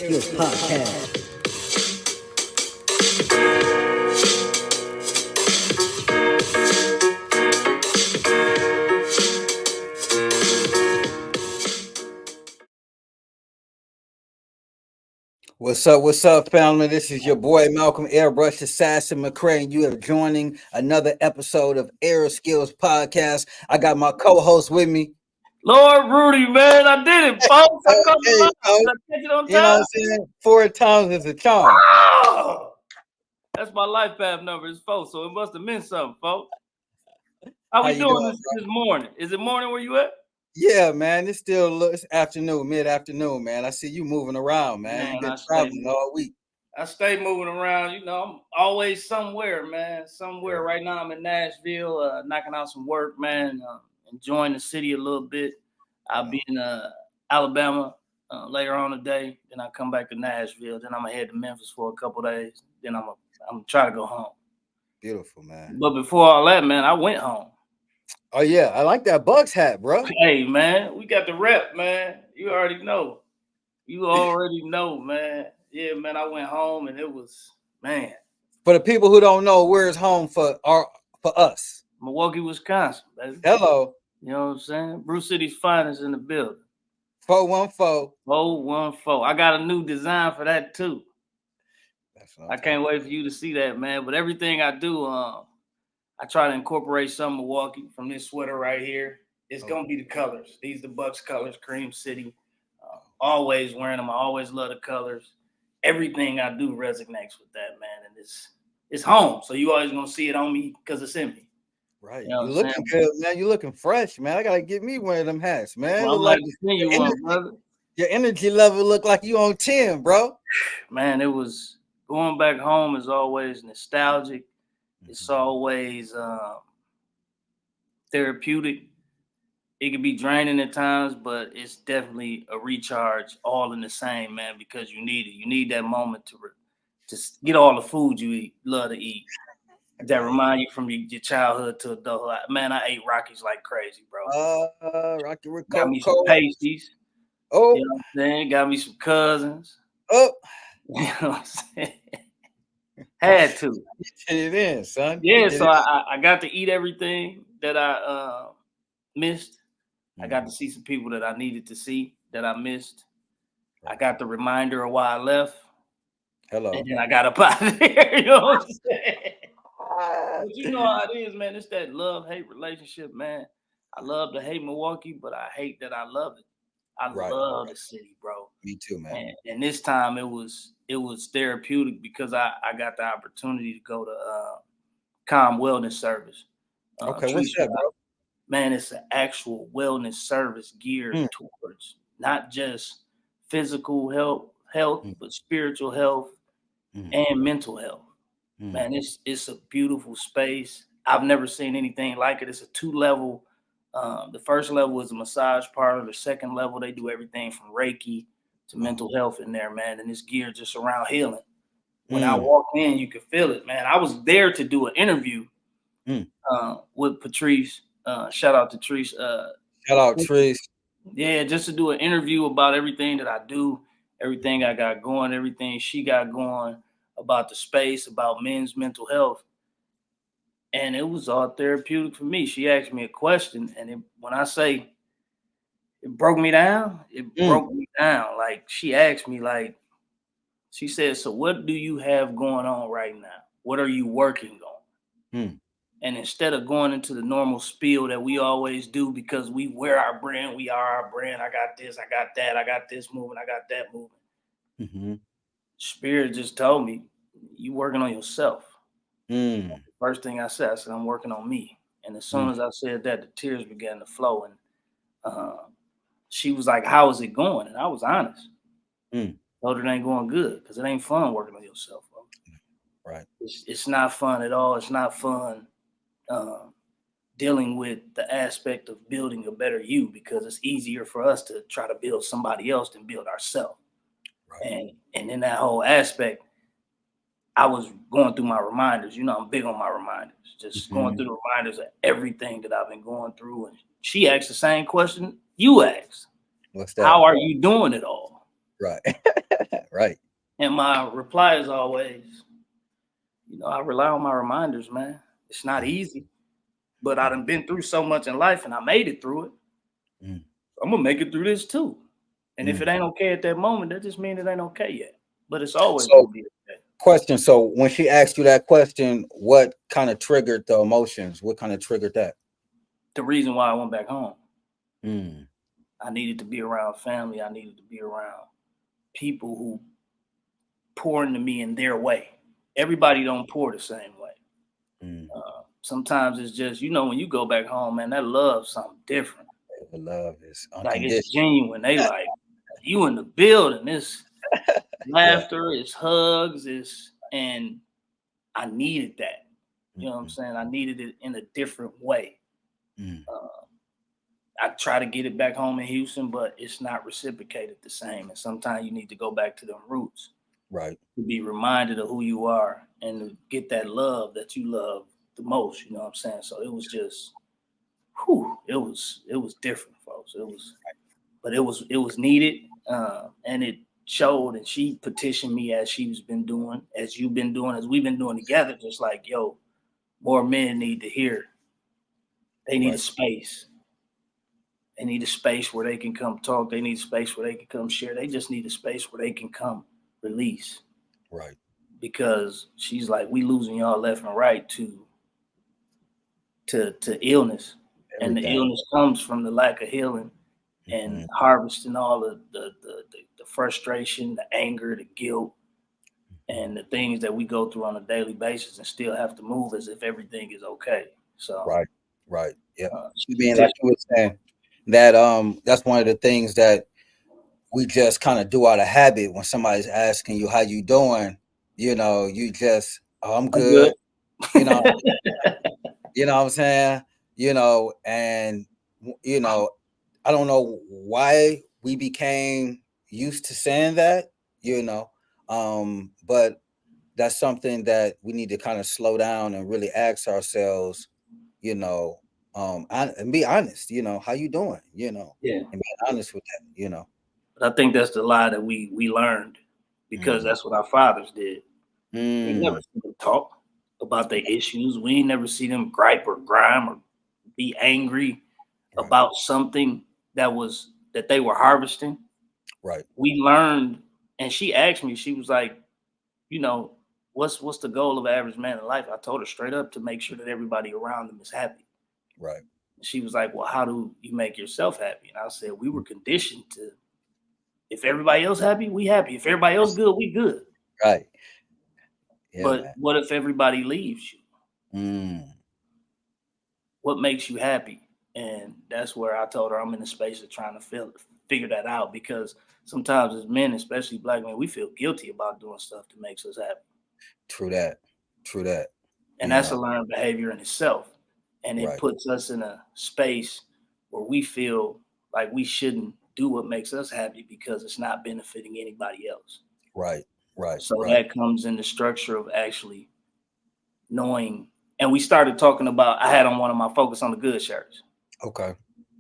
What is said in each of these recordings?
AirSkillz Podcast. What's up, family? This is your boy Malcolm Airbrush Assassin McCray, and you are joining another episode of AirSkillz Podcast. I got my co-host with me. Lord Rudy, man, I did it, folks. I come Hey, live. folks, Did I catch it on you know time? what I'm saying? 4 times is a charm. Oh, that's my life path number, is folks. So it must have meant something, folks. How we doing this morning? Is it morning where you at? Yeah, man. It's afternoon, mid-afternoon, man. I see you moving around, man. You've been traveling all week. I stay moving around. You know, I'm always somewhere, man. Somewhere. Right now, I'm in Nashville, knocking out some work, man. Enjoying the city a little bit. I'll be in Alabama later on today. Then I come back to Nashville. Then I'm gonna head to Memphis for a couple days. Then I'm gonna try to go home. Beautiful, man. But before all that, man, I went home. Oh yeah, I like that Bucks hat, bro. Hey, man, we got the rep, man. You already know. Man. Yeah, man, I went home and it was, man. For the people who don't know, where's home for us? Milwaukee, Wisconsin, baby. Hello. You know what I'm saying? Brew City's finest in the building. 414. 414. I got a new design for that too. I can't wait for you to see that, man. But everything I do, I try to incorporate some Milwaukee from this sweater right here. It's gonna be the colors. These are the Bucks colors, Cream City. Always wearing them. I always love the colors. Everything I do resonates with that, man. And it's home. So you always gonna see it on me because it's in me. Right. You looking good, man. You looking fresh, man. I gotta get me one of them hats, man. Well, like brother. Your energy level look like you on 10, bro. Man, it was going back home is always nostalgic. It's always therapeutic. It can be draining at times, but it's definitely a recharge all in the same, man, because you need it. You need that moment to just get all the food you love to eat that remind you from your childhood to adulthood. Man, I ate Rockies like crazy, bro. Rocky with got me some pasties. Oh, you know what I'm saying? Got me some cousins. Oh, you know what I'm saying? Had to. Get it in, son. Yeah, so I got to eat everything that I missed. I got to see some people that I needed to see that I missed. I got the reminder of why I left. Hello. And then I got up out of there. You know what I'm saying? But you know how it is, man. It's that love-hate relationship, man. I love to hate Milwaukee, but I hate that I love it. I love the city, bro. Me too, man. And this time it was therapeutic because I got the opportunity to go to Calm Wellness Service. Okay, what's that, bro? Man, it's an actual wellness service geared towards not just physical health, but spiritual health and mental health. Man, it's a beautiful space. I've never seen anything like it. It's a 2-level. The first level is a massage parlor. The second level, they do everything from Reiki to mental health in there, man. And it's geared just around healing. When I walked in, you could feel it, man. I was there to do an interview with Patrice. Shout out to Trish. Shout out Trish. Yeah, just to do an interview about everything that I do, everything I got going, everything she got going, about the space, about men's mental health. And it was all therapeutic for me. She asked me a question, and when I say it broke me down, it broke me down. Like, she asked me, like, she said, so what do you have going on right now? What are you working on? And instead of going into the normal spiel that we always do because we wear our brand, we are our brand. I got this, I got that, I got this moving, I got that moving. Spirit just told me, you working on yourself. First thing I said, I'm working on me. And as soon as I said that, the tears began to flow. And she was like, how is it going? And I was honest. Told her it ain't going good because it ain't fun working on yourself, bro. Right. It's not fun at all. It's not fun dealing with the aspect of building a better you because it's easier for us to try to build somebody else than build ourselves. Right. And in that whole aspect, I was going through my reminders. You know, I'm big on my reminders. Just going through the reminders of everything that I've been going through. And she asked the same question you asked. What's that? How are you doing it all? Right. Right. And my reply is always, I rely on my reminders, man. It's not easy, but I done been through so much in life and I made it through it. Mm. I'm gonna make it through this too. And if it Mm. ain't okay at that moment, that just means it ain't okay yet. But it's always So, gonna be okay. question. So, when she asked you that question, what kind of triggered the emotions? What kind of triggered that? The reason why I went back home, Mm. I needed to be around family. I needed to be around people who pour into me in their way. Everybody don't pour the same way. Mm. Sometimes it's just, when you go back home, man, that love's something different. The love is Like it's unconditional. genuine. They like you in the building. It's Yeah. laughter, it's hugs, and I needed that. You know what I'm Mm. saying? I needed it in a different way. Mm. I try to get it back home in Houston, but it's not reciprocated the same. And sometimes you need to go back to them roots Right. to be reminded of who you are and to get that love that you love the most. You know what I'm saying? So it was just, it was different, folks. It was needed, and it showed. And she petitioned me as she's been doing, as you've been doing, as we've been doing together. Just like, yo, more men need to hear. They need a Right. space. They need a space where they can come talk. They need a space where they can come share. They just need a space where they can come release. Right. Because she's like, we losing y'all left and right to illness. And the Everything. illness comes from the lack of healing and Mhm. harvesting all of the frustration, the anger, the guilt, and the things that we go through on a daily basis and still have to move as if everything is okay. So Right. Right. Yeah. she I mean, like petitioned. you were saying, that that's one of the things that we just kind of do out of habit when somebody's asking you how you doing. You just, oh, I'm I'm good. good. You know, what I'm saying. And you know, I don't know why we became used to saying that. But that's something that we need to kind of slow down and really ask ourselves. And be honest. How you doing? Yeah. And be honest with that. But I think that's the lie that we learned because Mm. that's what our fathers did. We never Mm. see them talk about their issues. We ain't never see them gripe or grime or be angry Right. about something that they were harvesting. Right. We learned, and she asked me, she was like, what's the goal of an average man in life? I told her straight up to make sure that everybody around them is happy. Right. She was like, well, how do you make yourself happy? And I said, we were conditioned to, if everybody else happy, we happy. If everybody else good, we good. Right. Yeah, But man. what if everybody leaves you? Mm. What makes you happy? And that's where I told her I'm in the space of trying to figure that out, because sometimes as men, especially black men, we feel guilty about doing stuff that makes us happy. True that. True that. And You that's know. a learned behavior in itself. And it Right. puts us in a space where we feel like we shouldn't do what makes us happy because it's not benefiting anybody else. Right. Right. So Right. that comes in the structure of actually knowing. And we started talking about, I had on one of my Focus on the Good shirts. Okay.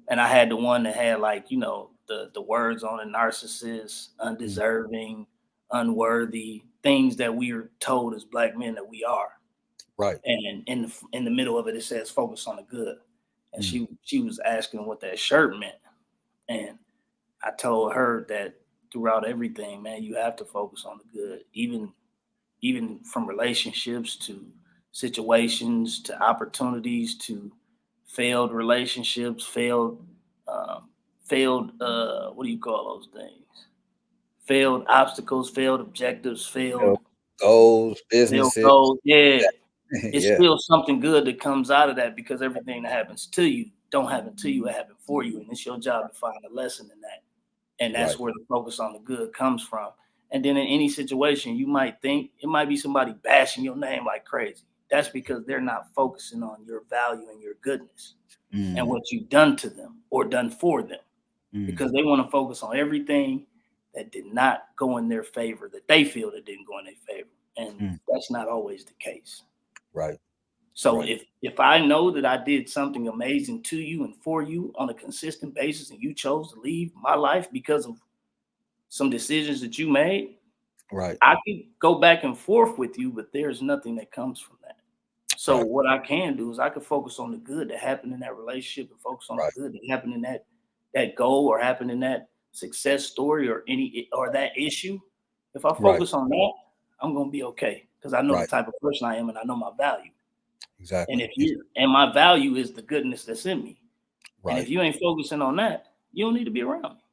And I had the one that had the words on it: narcissist, Mm. undeserving, unworthy, things that we are told as black men that we are. Right. And in the middle of it, it says focus on the good. And Mm. she was asking what that shirt meant. And I told her that throughout everything, man, you have to focus on the good, even from relationships to situations to opportunities to failed relationships, um, failed what do you call those things? Failed obstacles, failed objectives, You know, failed goals, failed businesses. goals. Yeah, it's Yeah. still something good that comes out of that, because everything that happens to you don't happen to you, it happened for you, and it's your job to find a lesson in that. And Right. that's where the focus on the good comes from. And then in any situation, you might think it might be somebody bashing your name like crazy. That's because they're not focusing on your value and your goodness and Mm. what you've done to them or done for them, Mm. because they want to focus on everything that did not go in their favor, that they feel that didn't go in their favor. And Mm. that's not always the case. Right. So Right. if I know that I did something amazing to you and for you on a consistent basis, and you chose to leave my life because of some decisions that you made, Right. I could go back and forth with you, but there's nothing that comes from that. So Right. what I can do is I can focus on the good that happened in that relationship and focus on the Right. good that happened in that goal or happened in that success story or that issue. If I Right. focus on that, I'm gonna be okay because I know the Right. type of person I am and I know my value. And Exactly. if you and my value is the goodness that's in me. And if Right. you ain't focusing on that, you don't need to be around me.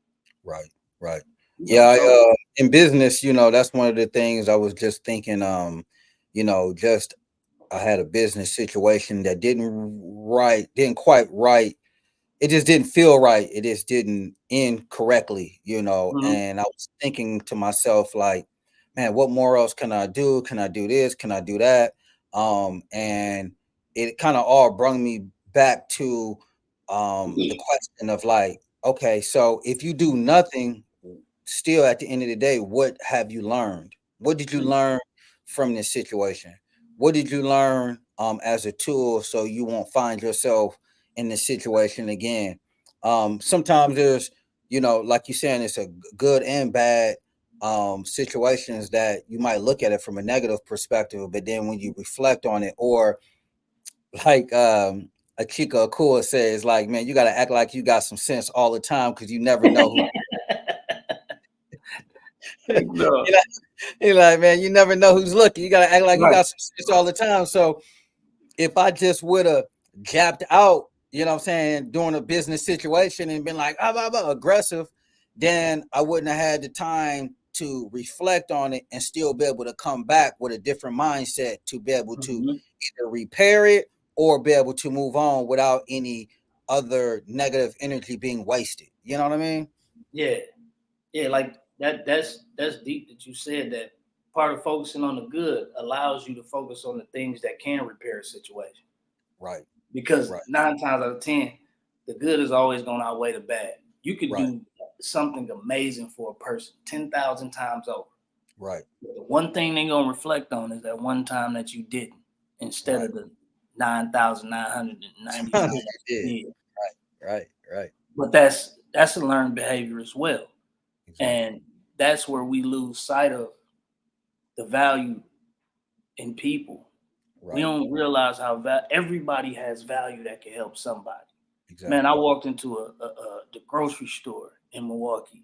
Right. Right. You Yeah. know, so In business, that's one of the things I was just thinking. Just I had a business situation that didn't quite right. It just didn't feel right. It just didn't end correctly, mhm, and I was thinking to myself, like, man, what more else can I do? Can I do this? Can I do that? And it kind of all brought me back to the question of, like, okay, so if you do nothing, still at the end of the day, what have you learned? What did you learn from this situation? What did you learn as a tool so you won't find yourself in this situation again? Sometimes there's, like you're saying, it's a good and bad situations that you might look at it from a negative perspective, but then when you reflect on it, or like a Chico Akua says, like, man, you got to act like you got some sense all the time because you never know who. no, you know, you're like, man, you never know who's looking. You got to act like you right. got some sense all the time. So if I just would have japped out, what I'm saying, during a business situation and been like, aggressive, then I wouldn't have had the time to reflect on it and still be able to come back with a different mindset to be able to Mhm. either repair it or be able to move on without any other negative energy being wasted. You know what I mean? Yeah, yeah, like that's deep that you said that. Part of focusing on the good allows you to focus on the things that can repair a situation. Right, Because right, 9 times out of 10, the good is always going to outweigh the bad. You could right, do something amazing for a person 10,000 times over. right, But the one thing they're going to reflect on is that one time that you didn't, instead right. of the 9,990 You times that did. you did. Right, right. But that's a learned behavior as well. Exactly. And that's where we lose sight of the value in people. We Right. don't realize how everybody has value that can help somebody. Man, I Exactly. walked into the grocery store in Milwaukee,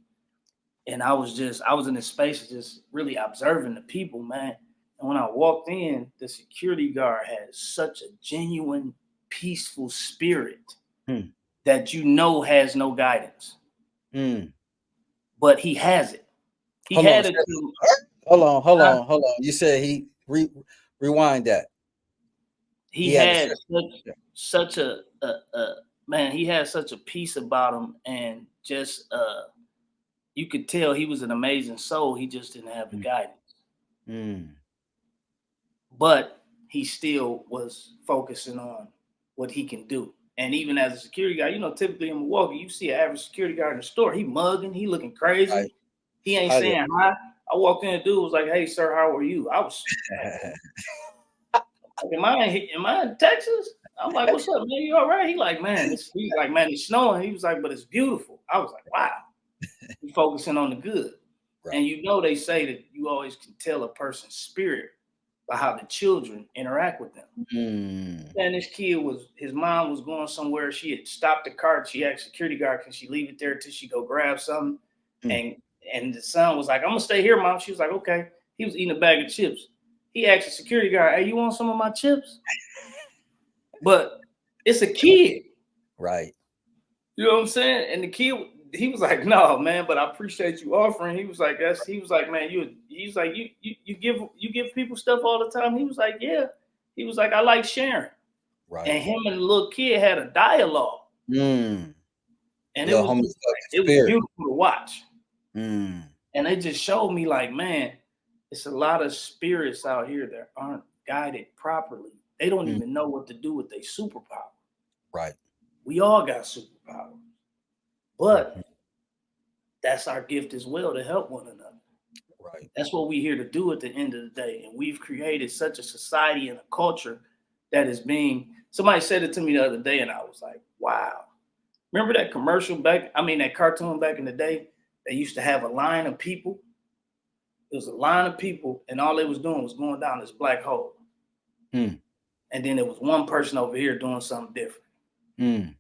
and I was in this space just really observing the people, man. And when I walked in, the security guard had such a genuine, peaceful spirit Hmm. that has no guidance, Mm. but he has it. He Hold on. had it to Hold on. You said rewind that. he He had a had certain. such a man. He had such a peace about him, and just you could tell he was an amazing soul. He just didn't have the Mm. guidance. Mm. But he still was focusing on what he can do. And even as a security guard, typically in Milwaukee, you see an average security guard in the store, he mugging, he looking Right. crazy, he ain't Highly. saying hi. I walked in, the dude was like, "Hey, sir, how are you?" I was like, Am I in Texas?" I'm like, "What's up, man? You all right?" He's like, "Man, it's snowing." He was like, "But it's beautiful." I was like, "Wow." He's focusing on the good. Right. And they say that you always can tell a person's spirit by how the children interact with them. Mm. And his mom was going somewhere. She had stopped the cart. She asked security guard, "Can she leave it there till she go grab something?" Mm. And the son was like, "I'm gonna stay here, mom." She was like, "Okay." He was eating a bag of chips. He asked the security guard, "Hey, you want some of my chips?" But it's a kid. Right. You know what I'm saying? And the kid, he was like, "No, man, but I appreciate you offering." He was like, "Man, you give people stuff all the time." He was like, "Yeah." He was like, "I like sharing." Right. And him and the little kid had a dialogue, Mm. and it Little was homie just stuff it was spirit. beautiful to watch. Mm. And it just showed me, like, man, it's a lot of spirits out here that aren't guided properly. They don't Mm. even know what to do with their superpower. Right. We all got superpowers, Mhm. but that's our gift as well, to help one another. Right. That's what we're here to do at the end of the day. And we've created such a society and a culture that is being. Somebody said it to me the other day, and I was like, wow. Remember that that cartoon back in the day? They used to have a line of people. It was a line of people, and all they was doing was going down this black hole. And then there was one person over here doing something different.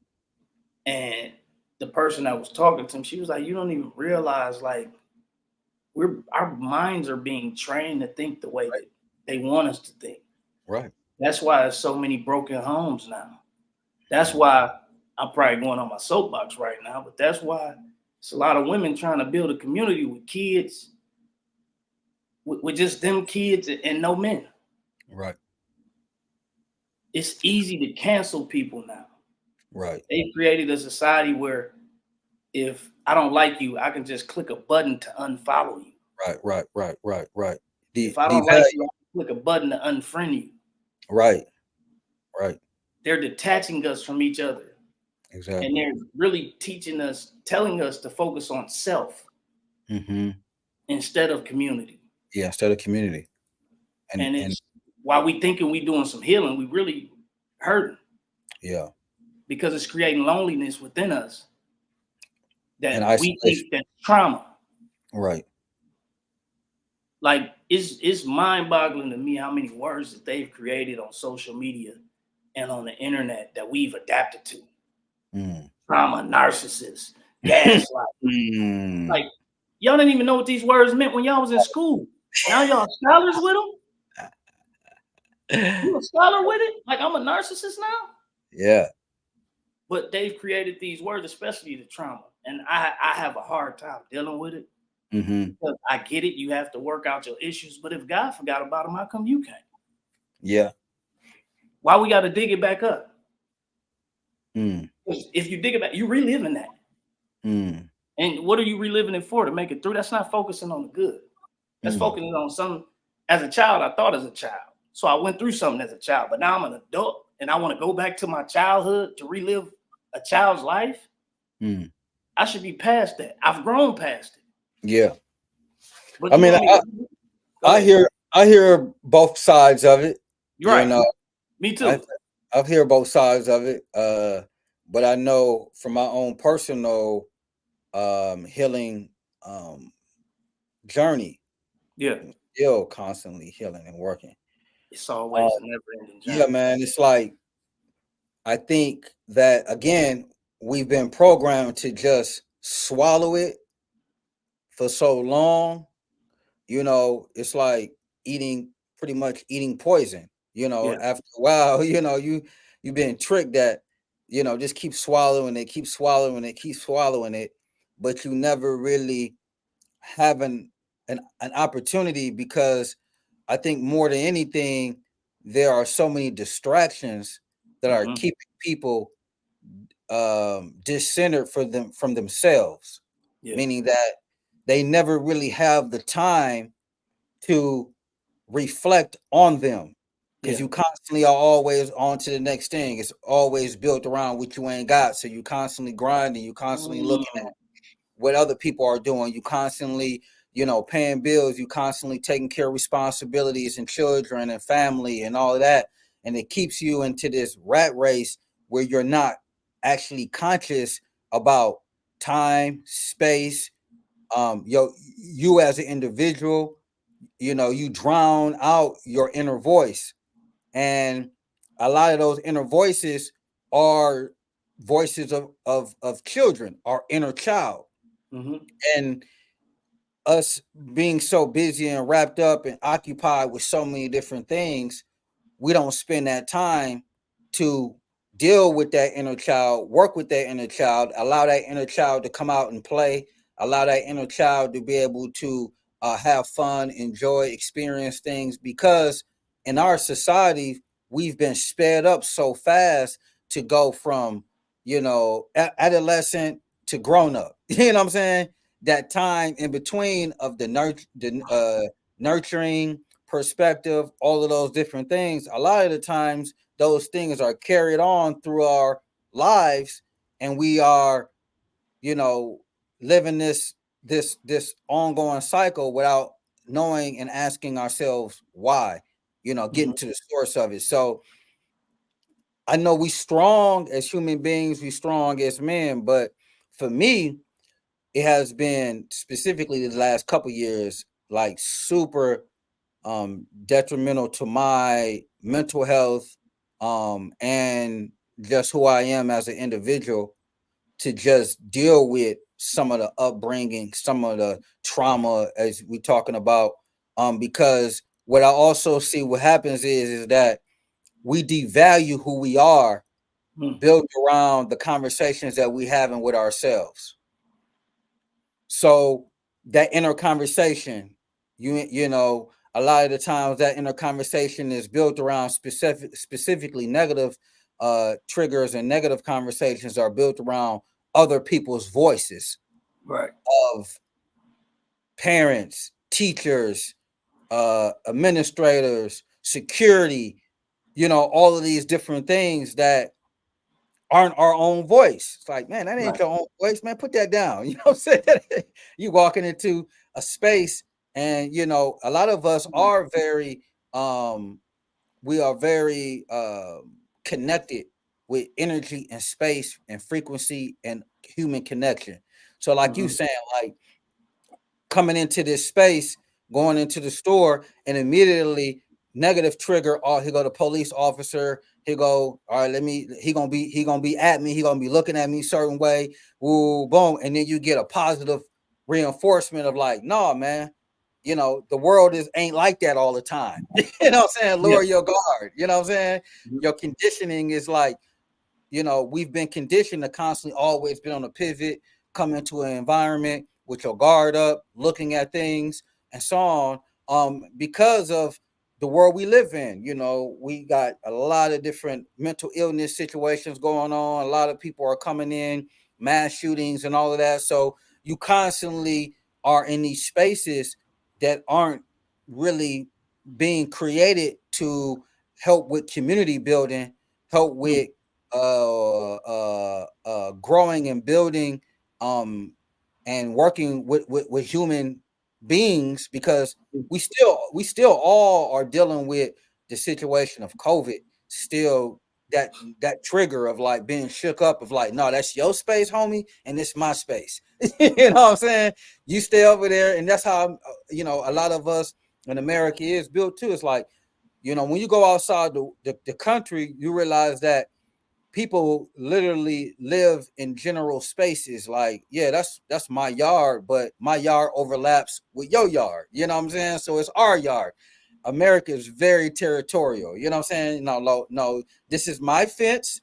And the person that was talking to him, she was like, you don't even realize, like, our minds are being trained to think the way that they want us to think. Right. That's why there's so many broken homes now. That's why I'm probably going on my soapbox right now, but that's why it's a lot of women trying to build a community with kids, with just them kids and no men. Right. It's easy to cancel people now. Right. They created a society where if I don't like you, I can just click a button to unfollow you. Right. If I don't like you, I can click a button to unfriend you. Right. They're detaching us from each other. Exactly. And they're really telling us to focus on self instead of community. Yeah, instead of community. And it's while we thinking we doing some healing, we really hurting. Yeah. Because it's creating loneliness within us. That we think that's trauma. Right. Like it's mind-boggling to me how many words that they've created on social media and on the internet that we've adapted to. Trauma, narcissist, gaslight. Like y'all didn't even know what these words meant when y'all was in school. Now y'all scholars with them. You a scholar with it? Like I'm a narcissist now? Yeah. But they've created these words, especially the trauma. And I have a hard time dealing with it. Because I get it. You have to work out your issues. But if God forgot about them, how come you can't? Yeah. Why we got to dig it back up? If you dig it back, you're reliving that. And what are you reliving it for? To make it through? That's not focusing on the good. That's focusing on something. As a child, I thought as a child. So I went through something as a child. But now I'm an adult and I want to go back to my childhood to relive a child's life. I should be past that. I've grown past it. Yeah. But I mean, I hear both sides of it. You're right. Me too. I hear both sides of it. But I know from my own personal healing journey. Yeah. Still constantly healing and working. It's always a never-ending journey. Yeah, man. It's like I think that again, we've been programmed to just swallow it for so long. You know, it's like pretty much eating poison. You know, after a while, you know, you've been tricked that, you know, just keep swallowing it, but you never really have an opportunity, because I think more than anything, there are so many distractions that are keeping people discentered from themselves, meaning that they never really have the time to reflect on them, because you constantly are always on to the next thing. It's always built around what you ain't got, so you constantly grinding, you constantly looking at what other people are doing, you constantly, you know, paying bills, you constantly taking care of responsibilities and children and family and all of that, and it keeps you into this rat race where you're not actually conscious about time, space, you as an individual. You know, you drown out your inner voice, and a lot of those inner voices are voices of children, our inner child. And us being so busy and wrapped up and occupied with so many different things, we don't spend that time to deal with that inner child, work with that inner child, allow that inner child to come out and play, allow that inner child to be able to have fun, enjoy, experience things, because in our society, we've been sped up so fast to go from, you know, adolescent to grown up. You know what I'm saying? That time in between of the nurturing perspective, all of those different things, a lot of the times those things are carried on through our lives, and we are, you know, living this ongoing cycle without knowing and asking ourselves why, you know, getting to the source of it. So I know we strong as human beings, we strong as men, but for me, it has been specifically the last couple years, like super detrimental to my mental health, and just who I am as an individual, to just deal with some of the upbringing, some of the trauma as we talking about. Because what I also see what happens is that we devalue who we are built around the conversations that we having with ourselves. So that inner conversation, you know, a lot of the times that inner conversation is built around specifically negative triggers, and negative conversations are built around other people's voices Right. of parents, teachers, administrators, security, you know, all of these different things that aren't our own voice. It's like, man, that ain't Right. your own voice, man. Put that down. You know what I'm saying? You walking into a space, and you know, a lot of us are very we are very connected with energy and space and frequency and human connection. So like you Mm-hmm. saying, like coming into this space, going into the store, and immediately negative trigger. Oh, here go the police officer. He go, all right, let me. He gonna be at me. He gonna be looking at me a certain way. Woo, boom, and then you get a positive reinforcement of like, no, man. You know, the world is ain't like that all the time. You know what I'm saying? Yeah. Lower your guard. You know what I'm saying? Mhm. Your conditioning is like, you know, we've been conditioned to constantly always be on a pivot, come into an environment with your guard up, looking at things and so on. Because of the world we live in, you know, we got a lot of different mental illness situations going on. A lot of people are coming in, mass shootings and all of that. So you constantly are in these spaces that aren't really being created to help with community building, help with growing and building, um, and working with human beings, because we still all are dealing with the situation of COVID. Still, that trigger of like being shook up of like, no, that's your space, homie, and it's my space. You know what I'm saying? You stay over there, and that's how you know, a lot of us in America is built too. It's like, you know, when you go outside the country, you realize that people literally live in general spaces. Like, yeah, that's my yard, but my yard overlaps with your yard. You know what I'm saying? So it's our yard. America is very territorial. You know what I'm saying? No, this is my fence.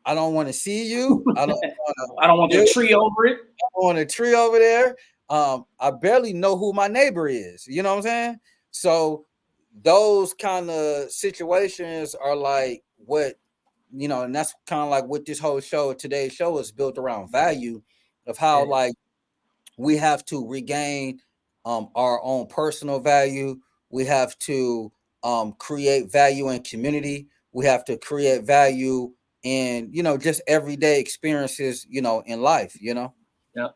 I don't want to see you. I don't want to I don't want the build tree over it. on a tree over there. I barely know who my neighbor is. You know what I'm saying? So those kind of situations are like what, you know, and that's kind of like what this whole show, today's show, is built around value of how Yeah. like we have to regain our own personal value. We have to create value in community. We have to create value in, you know, just everyday experiences, you know, in life, you know. Yeah.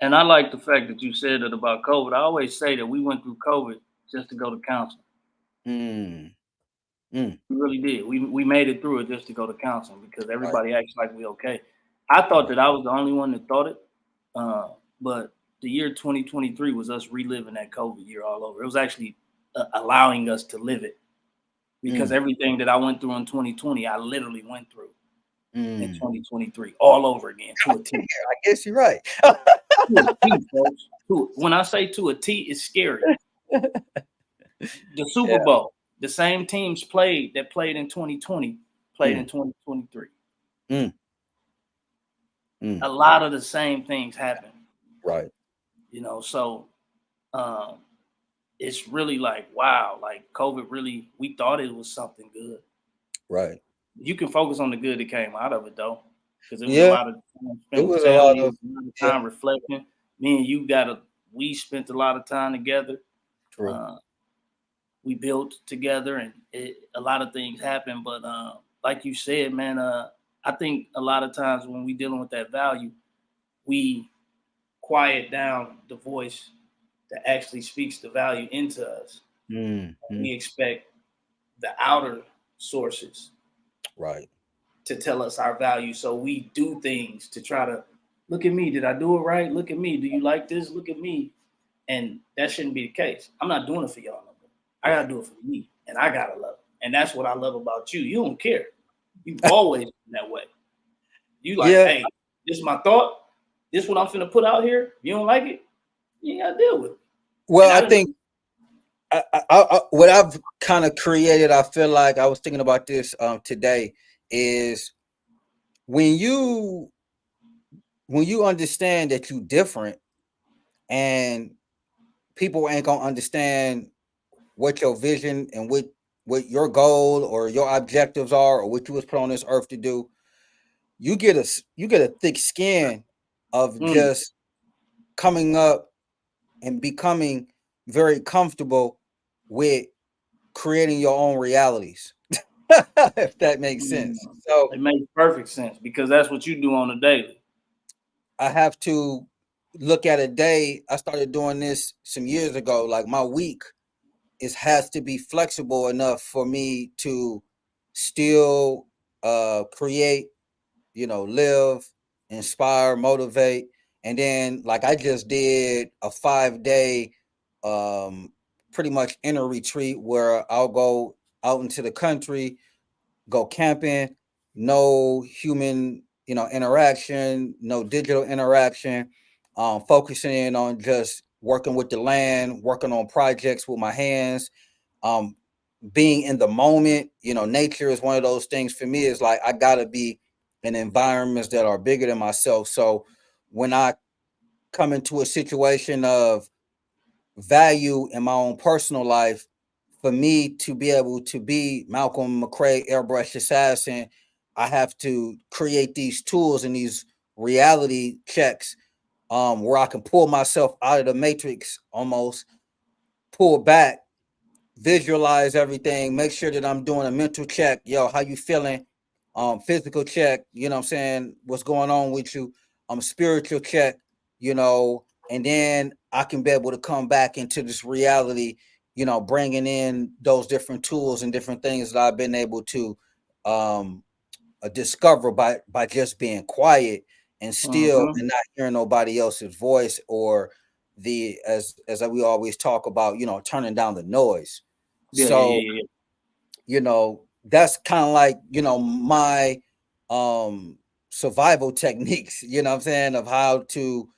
And I like the fact that you said it about COVID. I always say that we went through COVID just to go to counseling. Mm, mm, We really did. We made it through it just to go to counseling because right, everybody acts like we okay. I thought right. that I was the only one that thought it, but the year 2023 was us reliving that COVID year all over. It was actually allowing us to live it because Mm, everything that I went through in 2020, I literally went through in mm. 2023 all over again to a T. I guess you're right. To a T, folks. When I say to a T, it's scary. The Super Yeah. Bowl, the same teams that played in 2020 played Mm, in 2023. mm, mm. A lot of the same things happen, Right, so um, it's really like, wow, like COVID really, we thought it was something good. right. You can focus on the good that came out of it though, because it was a Yeah, lot of time it spent with was a lot family, it of, was a lot of yeah, time reflecting. Me and you we spent a lot of time together. true. Uh, we built together, and a lot of things happened. But like you said, man, I think a lot of times when we dealing with that value, we quiet down the voice that actually speaks the value into us. Mm, mm, We expect the outer sources right. to tell us our value, so we do things to try to look at me. Did I do it right? Look at me. Do you like this? Look at me. And that shouldn't be the case. I'm not doing it for y'all no more. I gotta do it for me, and I gotta love it. And that's what I love about you. You don't care. You've always been that way. You like, Yeah. hey, this is my thought. This is what I'm finna put out here. You don't like it, you ain't gotta deal with it. Well, I think what I've kind of created, I feel like I was thinking about this today, is when you understand that you different and people ain't gonna understand what your vision and what your goal or your objectives are or what you was put on this earth to do, you get a thick skin of just coming up and becoming very comfortable with creating your own realities. If that makes sense. So it makes perfect sense because that's what you do on a daily. I have to look at a day. I started doing this some years ago. Like my week has to be flexible enough for me to still create, live, inspire, motivate. And then like I just did a 5-day pretty much inner retreat where I'll go out into the country, go camping, no human, interaction, no digital interaction, focusing in on just working with the land, working on projects with my hands, um, being in the moment. Nature is one of those things for me. Is like I gotta be in environments that are bigger than myself. So when I come into a situation of value in my own personal life, for me to be able to be Malcolm McRae airbrush assassin, I have to create these tools and these reality checks, where I can pull myself out of the matrix, almost pull back, visualize everything, make sure that I'm doing a mental check. Yo, how you feeling? Physical check, what I'm saying, what's going on with you? Spiritual check, and then I can be able to come back into this reality, bringing in those different tools and different things that I've been able to um discover by just being quiet and still and not hearing nobody else's voice, or the as we always talk about, turning down the noise. So that's kind of like, my survival techniques, what I'm saying, of how to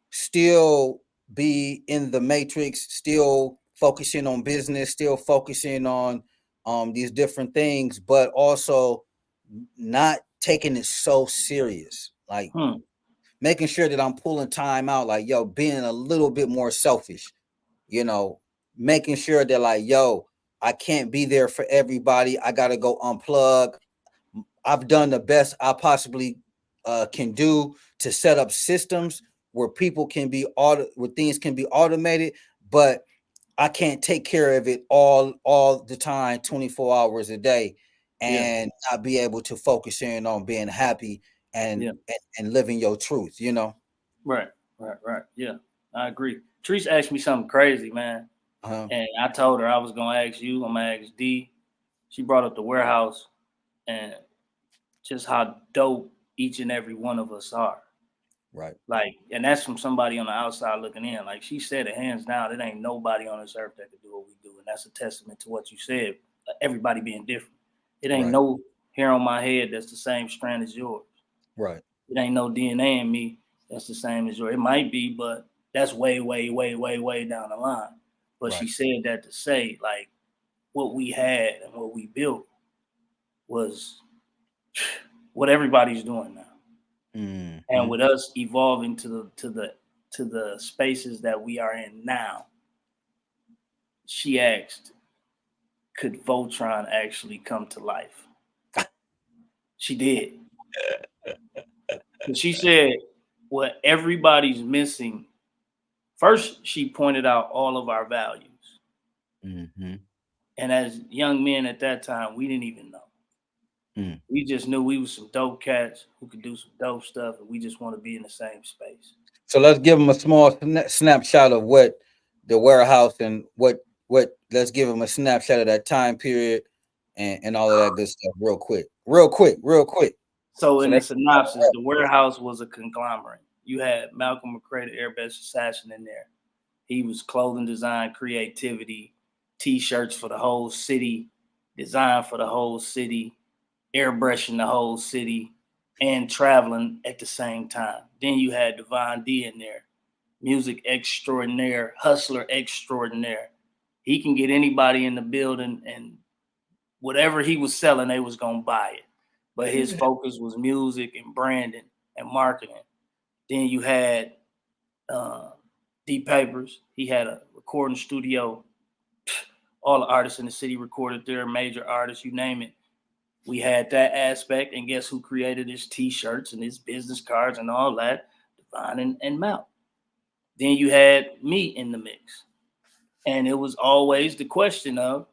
still be in the matrix, still focusing on business, still focusing on these different things, but also not taking it so serious. Like making sure that I'm pulling time out, like, yo, being a little bit more selfish, you know, making sure that, like, yo, I can't be there for everybody. I got to go unplug. I've done the best I possibly can do to set up systems where people can be where things can be automated, but I can't take care of it all the time, 24 hours a day, and not be able to focus in on being happy and living your truth, Right. Yeah, I agree. Treese asked me something crazy, man. And I told her I was gonna ask you, I'm gonna ask D. She brought up the warehouse and just how dope each and every one of us are. Right. Like, and that's from somebody on the outside looking in. Like she said it hands down, it ain't nobody on this earth that could do what we do. And that's a testament to what you said, everybody being different. It ain't no hair on my head that's the same strand as yours. Right. It ain't no DNA in me that's the same as yours. It might be, but that's way, way, way, way, way down the line. But she said that to say, like, what we had and what we built was what everybody's doing now. And with us evolving to the spaces that we are in now, she asked, could Voltron actually come to life? She did. She said what everybody's missing. First, she pointed out all of our values. And as young men at that time, we didn't even know. We just knew we was some dope cats who could do some dope stuff, and we just want to be in the same space. So let's give them a small snapshot of what the warehouse and what let's give them a snapshot of that time period and all of that good stuff real quick. So in the synopsis, the warehouse was a conglomerate. You had Malcolm McRae, the airbrush assassin, in there. He was clothing design, creativity, t-shirts for the whole city, design for the whole city, airbrushing the whole city, and traveling at the same time. Then you had Divine D in there, music extraordinaire, hustler extraordinaire. He can get anybody in the building, and whatever he was selling, they was gonna buy it. But his focus was music and branding and marketing. Then you had D Papers. He had a recording studio. All the artists in the city recorded there, major artists, you name it. We had that aspect, and guess who created his T-shirts and his business cards and all that? Divine and Mal. Then you had me in the mix, and it was always the question of,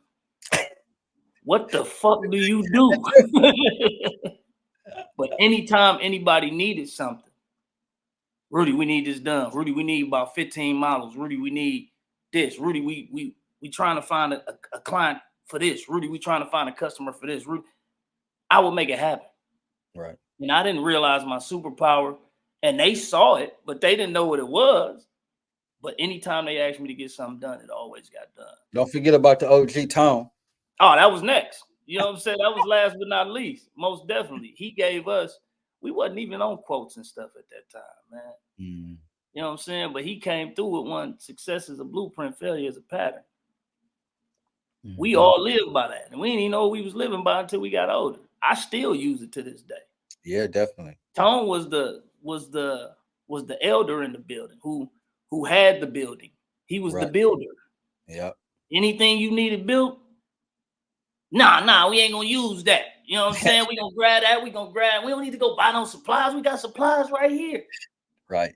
what the fuck do you do? But anytime anybody needed something, Rudy, we need this done. Rudy, we need about 15 models. Rudy, we need this. Rudy, we trying to find a client for this. Rudy, we trying to find a customer for this. Rudy, I would make it happen. Right. And I didn't realize my superpower, and they saw it, but they didn't know what it was. But anytime they asked me to get something done, it always got done. Don't forget about the OG Tone. Oh, that was next. You know what I'm saying? That was last but not least. Most definitely. He gave us, we wasn't even on quotes and stuff at that time, man. Mm. You know what I'm saying? But he came through with one: success is a blueprint, failure is a pattern. Mm-hmm. We all live by that. And we didn't even know what we was living by until we got older. I still use it to this day. Yeah, definitely. Tone was the elder in the building who had the building. He was the builder. Yeah. Anything you needed built, nah, we ain't gonna use that. You know what I'm saying? We gonna grab that. We don't need to go buy no supplies. We got supplies right here. Right.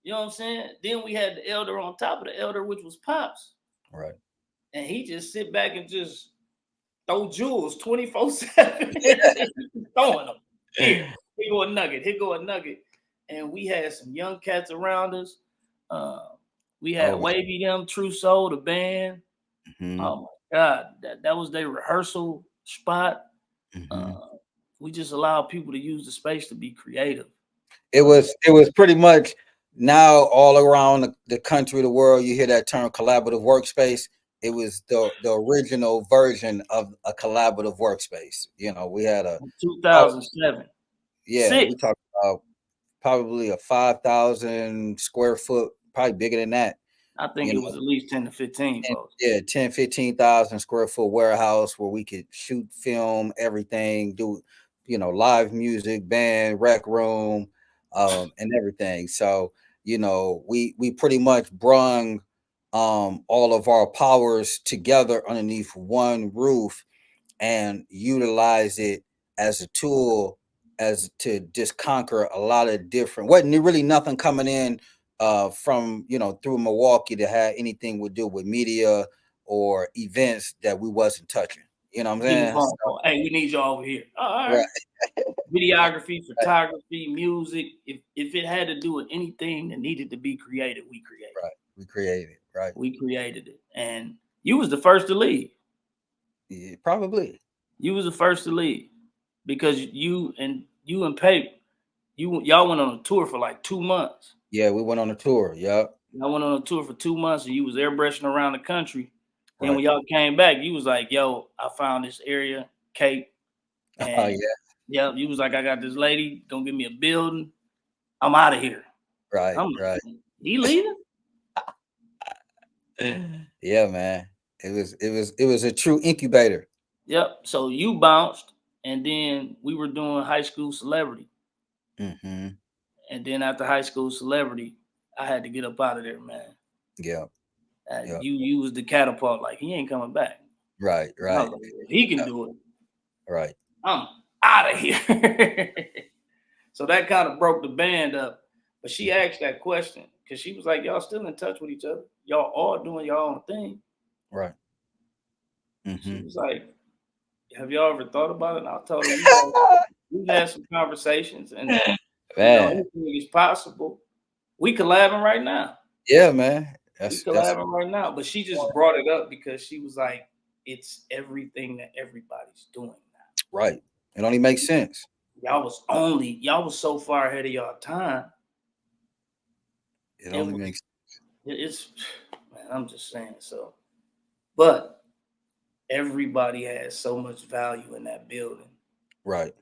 You know what I'm saying? Then we had the elder on top of the elder, which was Pops. Right. And he just sit back and just throw jewels 24/7. Throwing them. Here go a nugget. Here go a nugget. And we had some young cats around us. We had Wavy them, True Soul, the band. Mm-hmm. Oh my God, that was their rehearsal spot. Mm-hmm. We just allowed people to use the space to be creative. It was pretty much now all around the country, the world. You hear that term collaborative workspace. It was the original version of a collaborative workspace. You know, we had a 2007. We talked about probably a 5,000 square foot, probably bigger than that. I think it was at least 10 to 15. 15,000 square foot warehouse where we could shoot, film, everything, do, live music, band, rec room, and everything. So, we pretty much brung all of our powers together underneath one roof and utilize it as a tool as to just conquer a lot of different, wasn't really nothing coming in from through Milwaukee that had anything to do with media or events that we wasn't touching. You know what I'm saying? So, hey, we need y'all over here. All right. Videography, photography, music. If it had to do with anything that needed to be created, we created. Right. We created it. Right. We created it. And you was the first to leave. Yeah, probably. You was the first to leave because you and Pape, y'all went on a tour for like 2 months. Yeah, we went on a tour. Yeah. I went on a tour for 2 months and you was airbrushing around the country. Right. And when y'all came back, you was like, yo, I found this area, Cape. And yeah, you was like, I got this lady, gonna give me a building. I'm out of here. Right. Right. He leaving? Yeah, man. It was a true incubator. Yep. So you bounced, and then we were doing High School Celebrity. Mm-hmm. And then after High School Celebrity, I had to get up out of there, man. Yeah. You was the catapult, like he ain't coming back. Right. Right. Like, he can do it. Right. I'm out of here. So that kind of broke the band up. But she asked that question because she was like, y'all still in touch with each other. Y'all all doing your own thing. Right. Mm-hmm. She was like, have y'all ever thought about it? And I told her, we've had some conversations and anything is possible. We collabing right now. Yeah, man. We collabing right now. But she just brought it up because she was like, it's everything that everybody's doing now. Right. It only makes sense. Y'all was so far ahead of y'all time. It only makes sense. It's, I'm just saying. So, but everybody has so much value in that building. Right.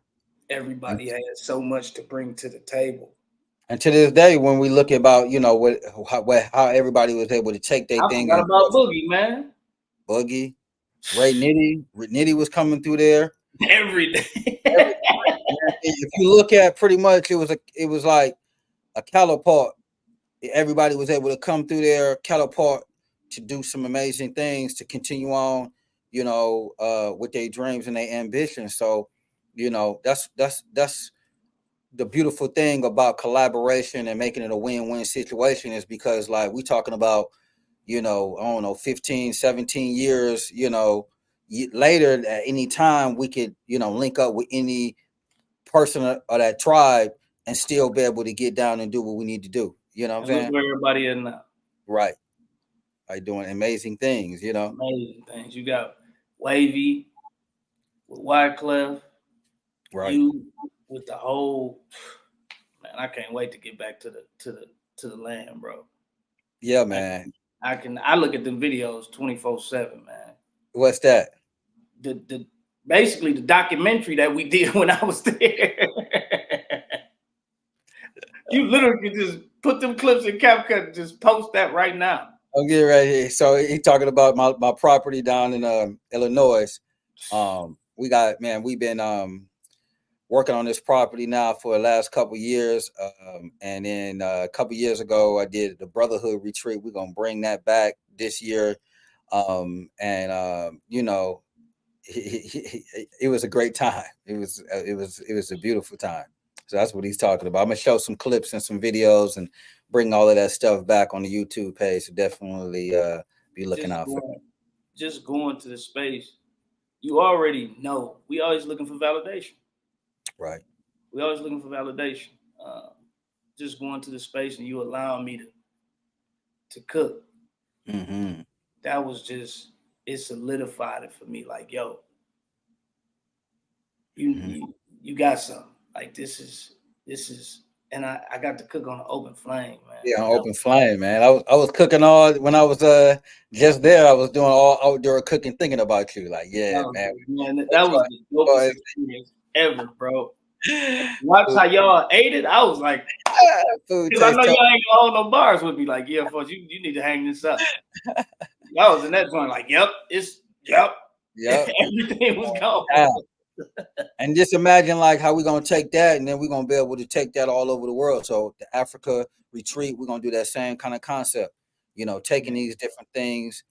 Everybody has so much to bring to the table. And to this day, when we look about, how everybody was able to take their thing. I forgot about Boogie, man. Boogie, Ray Nitty was coming through there every day. If you look at pretty much, it was like a catapult. Everybody was able to come through there, catapult, to do some amazing things, to continue on, with their dreams and their ambitions. So, that's the beautiful thing about collaboration and making it a win-win situation, is because, like, we talking about, 15, 17 years, later, at any time, we could, link up with any person of that tribe and still be able to get down and do what we need to do. You know what I'm saying? Look where everybody is now. Right. Like doing amazing things, Amazing things. You got Wavy with Wyclef. Right. You with the whole, man, I can't wait to get back to the land, bro. Yeah, man. I look at them videos 24/7, man. What's that? The basically the documentary that we did when I was there. You literally could just put them clips in CapCut and just post that right now. I'll get right here. So he talking about my property down in Illinois. We've been working on this property now for the last couple of years. And then a couple of years ago, I did the Brotherhood Retreat. We're gonna bring that back this year. It was a great time. It was a beautiful time. So that's what he's talking about. I'm gonna show some clips and some videos and bring all of that stuff back on the YouTube page. So definitely be looking out for it. Just going to the space, you already know. We always looking for validation. Right. We always looking for validation. Just going to the space and you allowing me to cook. Mm-hmm. That was just, it solidified it for me. Like, yo, you got something. Like this is, and I got to cook on an open flame, man. Yeah, on open flame, man. I was cooking all when I was just there. I was doing all outdoor cooking, thinking about you. Like, yeah, man. That was the dopest experience ever, bro. Watch how y'all ate it. I was like, because I know y'all ain't gonna hold no bars with me. Like, yeah, folks, you need to hang this up. Y'all was in that joint, like, yep. Everything was gone. Yeah. And just imagine like how we're gonna take that, and then we're gonna be able to take that all over the world. So the Africa retreat, we're gonna do that same kind of concept. Taking these different things,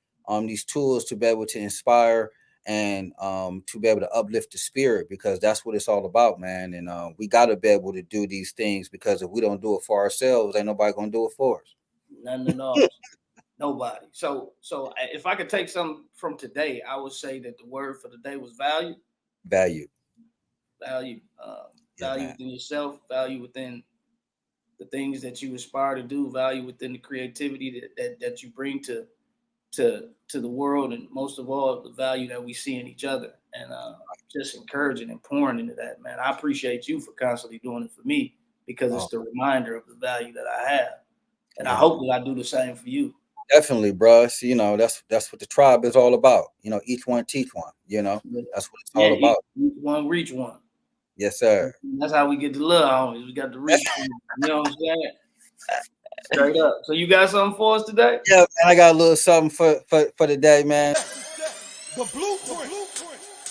these tools to be able to inspire and to be able to uplift the spirit, because that's what it's all about, man. And we got to be able to do these things, because if we don't do it for ourselves, ain't nobody gonna do it for us. None at all. Nobody. So if I could take something from today, I would say that the word for the day was value. Value within yourself, value within the things that you aspire to do, value within the creativity that you bring to the world, and most of all, the value that we see in each other, and just encouraging and pouring into that, man. I appreciate you for constantly doing it for me, because it's the reminder of the value that I have, and I hope that I do the same for you. Definitely, bro. So, that's what the tribe is all about. Each one teach one. That's what it's all about. Each one reach one. Yes, sir. That's how we get the love, homies. We got the reach. You know what I'm saying? Straight up. So you got something for us today? Yeah, man. I got a little something for the day, man. The blueprint.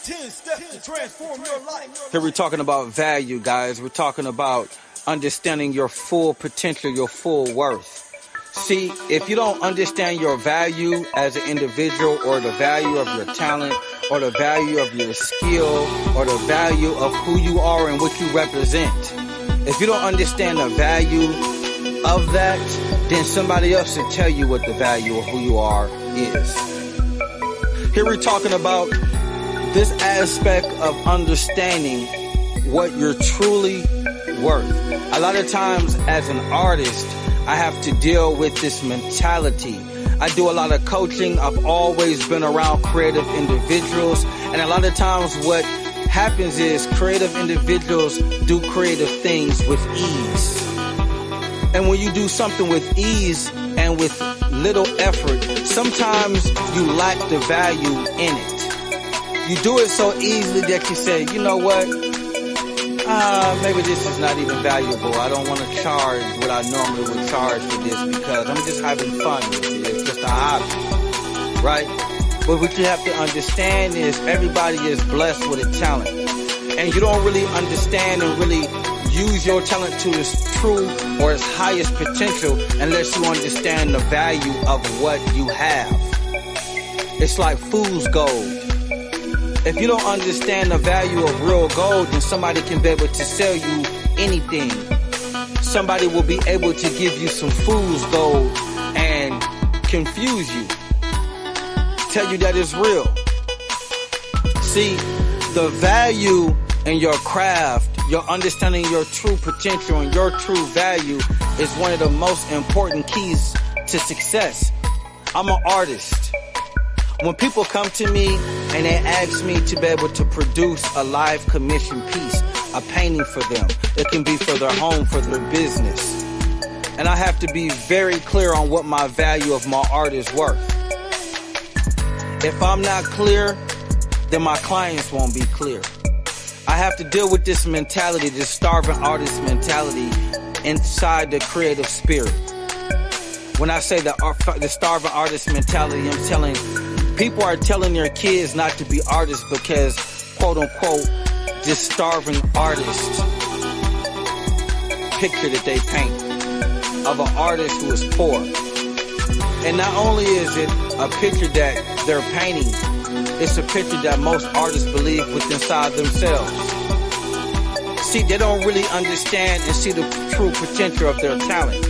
10 steps to transform your life. Here we're talking about value, guys. We're talking about understanding your full potential, your full worth. See, if you don't understand your value as an individual, or the value of your talent, or the value of your skill, or the value of who you are and what you represent, if you don't understand the value of that, then somebody else should tell you what the value of who you are is. Here we're talking about this aspect of understanding what you're truly worth. A lot of times as an artist, I have to deal with this mentality. I do a lot of coaching. I've always been around creative individuals. And a lot of times what happens is creative individuals do creative things with ease. And when you do something with ease and with little effort, sometimes you lack the value in it. You do it so easily that you say, you know what? Maybe this is not even valuable. I don't want to charge what I normally would charge for this because I'm just having fun with it. It's just a hobby, right? But what you have to understand is everybody is blessed with a talent. And you don't really understand and really use your talent to its true or its highest potential unless you understand the value of what you have. It's like fool's gold. If you don't understand the value of real gold, then somebody can be able to sell you anything. Somebody will be able to give you some fool's gold and confuse you. Tell you that it's real. See, the value in your craft, your understanding your true potential and your true value is one of the most important keys to success. I'm an artist. When people come to me and they ask me to be able to produce a live commission piece, a painting for them, it can be for their home, for their business. And I have to be very clear on what my value of my art is worth. If I'm not clear, then my clients won't be clear. I have to deal with this mentality, this starving artist mentality inside the creative spirit. When I say the starving artist mentality, I'm telling people are telling their kids not to be artists because, quote unquote, this starving artist picture that they paint of an artist who is poor. And not only is it a picture that they're painting, it's a picture that most artists believe within inside themselves. See, they don't really understand and see the true potential of their talent.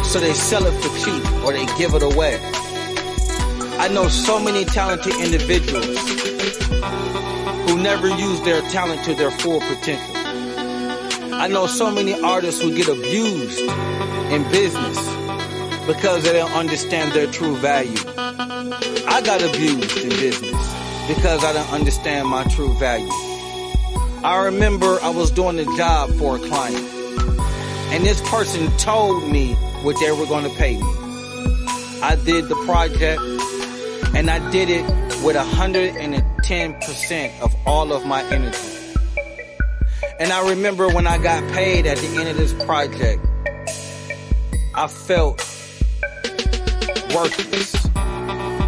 So they sell it for cheap or they give it away. I know so many talented individuals who never use their talent to their full potential. I know so many artists who get abused in business because they don't understand their true value. I got abused in business because I didn't understand my true value. I remember I was doing a job for a client, and this person told me what they were going to pay me. I did the project, and I did it with 110% of all of my energy. And I remember when I got paid at the end of this project, I felt worthless.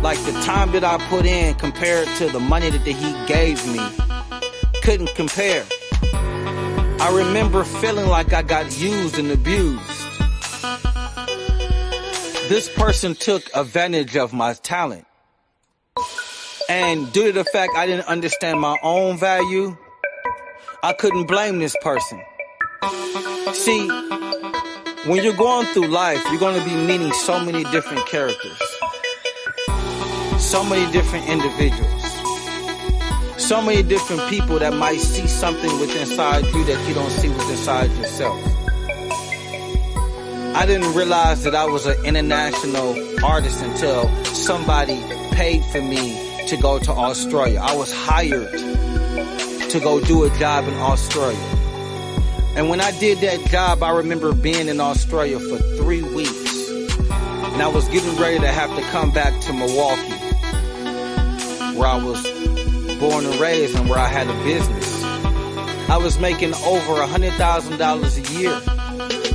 Like the time that I put in compared to the money that he gave me couldn't compare. I remember feeling like I got used and abused. This person took advantage of my talent. And due to the fact I didn't understand my own value, I couldn't blame this person. See, when you're going through life, you're going to be meeting so many different characters, so many different individuals, so many different people that might see something within inside you that you don't see within inside yourself. I didn't realize that I was an international artist until somebody paid for me to go to Australia. I was hired to go do a job in Australia. And when I did that job, I remember being in Australia for 3 weeks. And I was getting ready to have to come back to Milwaukee, where I was born and raised and where I had a business. I was making over $100,000 a year.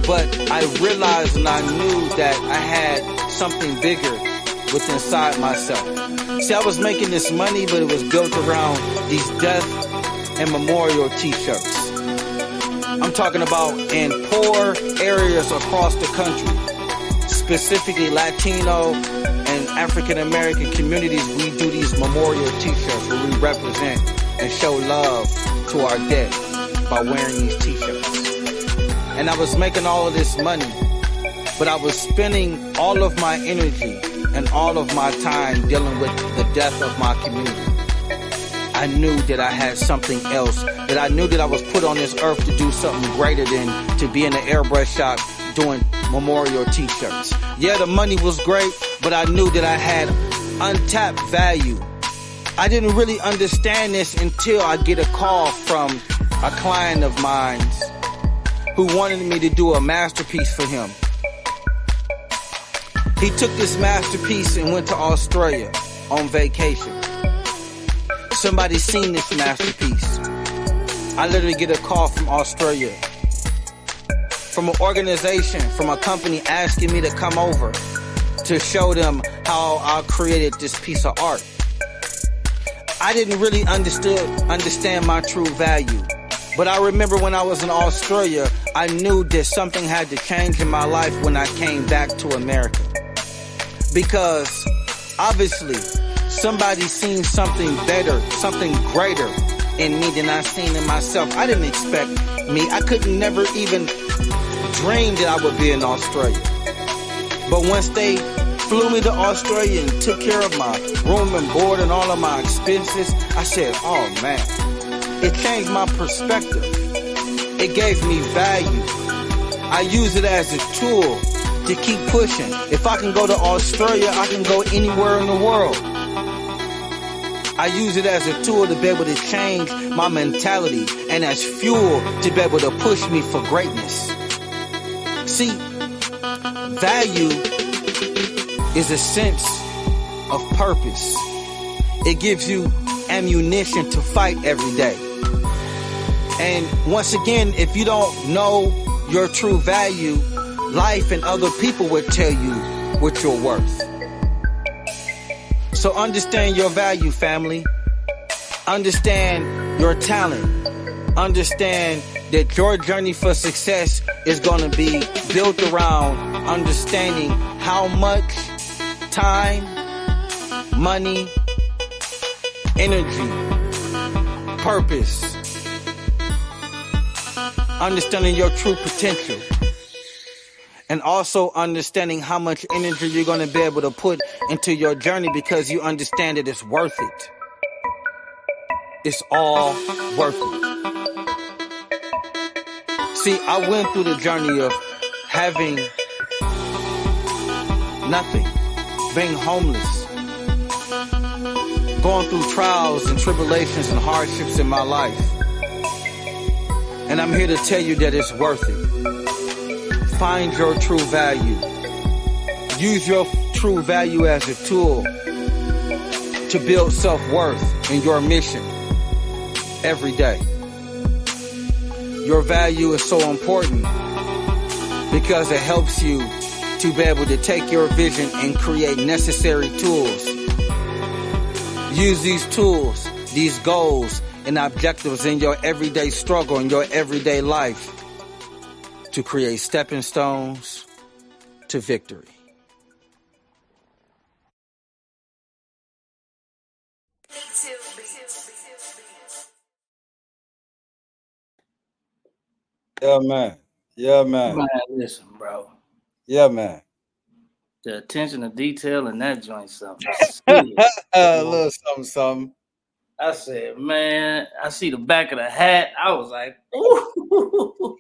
But I realized and I knew that I had something bigger within inside myself. See, I was making this money, but it was built around these death and memorial t-shirts. I'm talking about in poor areas across the country, specifically Latino and African American communities. We do these memorial t-shirts where we represent and show love to our dead by wearing these t-shirts. And I was making all of this money, but I was spending all of my energy and all of my time dealing with the death of my community. I knew that I had something else, that I knew that I was put on this earth to do something greater than to be in an airbrush shop doing memorial t-shirts. Yeah, the money was great, but I knew that I had untapped value. I didn't really understand this until I get a call from a client of mine who wanted me to do a masterpiece for him. He took this masterpiece and went to Australia on vacation. Somebody seen this masterpiece. I literally get a call from Australia, from an organization, from a company asking me to come over to show them how I created this piece of art. I didn't really understand my true value. But I remember when I was in Australia, I knew that something had to change in my life when I came back to America. Because obviously, somebody seen something better, something greater in me than I seen in myself. I didn't expect me. I could never even dream that I would be in Australia. But once they flew me to Australia and took care of my room and board and all of my expenses, I said, oh man, it changed my perspective. It gave me value. I use it as a tool to keep pushing. If I can go to Australia, I can go anywhere in the world. I use it as a tool to be able to change my mentality and as fuel to be able to push me for greatness. See, value is a sense of purpose. It gives you ammunition to fight every day. And once again, if you don't know your true value, life and other people will tell you what you're worth. So understand your value, family. Understand your talent. Understand that your journey for success is going to be built around understanding how much time, money, energy, purpose, understanding your true potential, and also understanding how much energy you're going to be able to put into your journey because you understand that it's worth it. It's all worth it. See, I went through the journey of having nothing, being homeless, going through trials and tribulations and hardships in my life. And I'm here to tell you that it's worth it. Find your true value. Use your true value as a tool to build self-worth in your mission every day. Your value is so important because it helps you to be able to take your vision and create necessary tools. Use these tools, these goals, and objectives in your everyday struggle, in your everyday life to create stepping stones to victory. Yeah, man. Yeah, man. Man, listen, bro. Yeah, man. The attention to detail in that joint, something. A little something, something. I said, man, I see the back of the hat. I was like, ooh.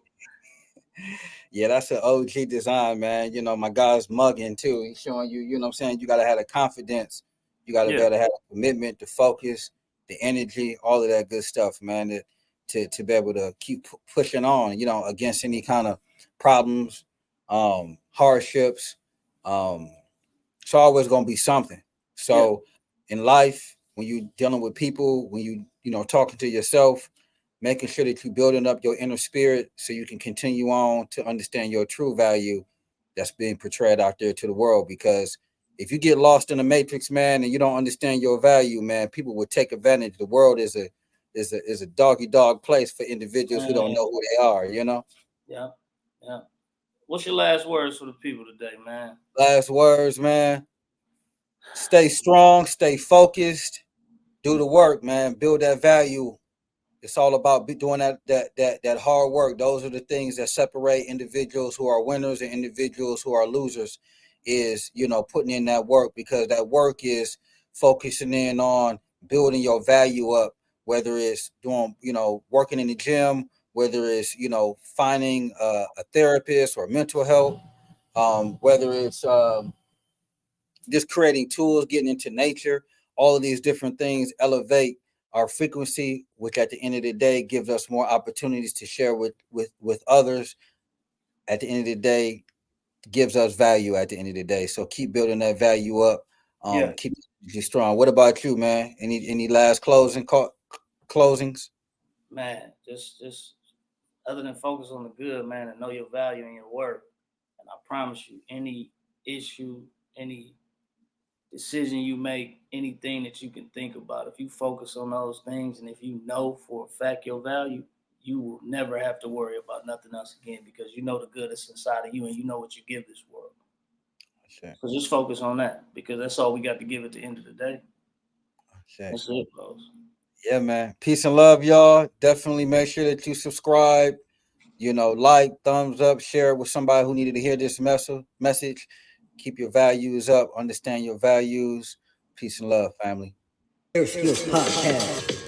Yeah, that's an OG design, man. You know, my guy's mugging too. He's showing you, you know what I'm saying? You got to have the confidence. You got to be able to have the commitment, the focus, the energy, all of that good stuff, man, to be able to keep pushing on, you know, against any kind of problems, hardships. It's always going to be something. So in life, when you're dealing with people, when you know, talking to yourself, making sure that you're building up your inner spirit so you can continue on to understand your true value that's being portrayed out there to the world. Because if you get lost in the matrix, man, and you don't understand your value, man, people will take advantage. The world is a doggy dog place for individuals who don't know who they are, you know? Yeah. Yeah. What's your last words for the people today, man? Last words, man. Stay strong, stay focused, do the work, man. Build that value. It's all about doing that hard work. Those are the things that separate individuals who are winners and individuals who are losers, is, you know, putting in that work, because that work is focusing in on building your value up, whether it's doing, you know, working in the gym, whether it's, you know, finding a therapist or mental health, whether it's just creating tools, getting into nature. All of these different things elevate our frequency, which at the end of the day gives us more opportunities to share with others. At the end of the day, gives us value at the end of the day. So keep building that value up. Yeah. Keep you strong. What about you, man? Any last closings? Man, just other than focus on the good, man, and know your value and your worth. And I promise you, any issue, any decision you make, anything that you can think about, if you focus on those things and if you know for a fact your value, you will never have to worry about nothing else again, because you know the good that's inside of you and you know what you give this world. So just focus on that, because that's all we got to give at the end of the day. That's it, bros. Yeah, man. Peace and love, y'all. Definitely make sure that you subscribe, like, thumbs up, share it with somebody who needed to hear this message. Keep your values up, understand your values. Peace and love, family. AirSkillz Podcast.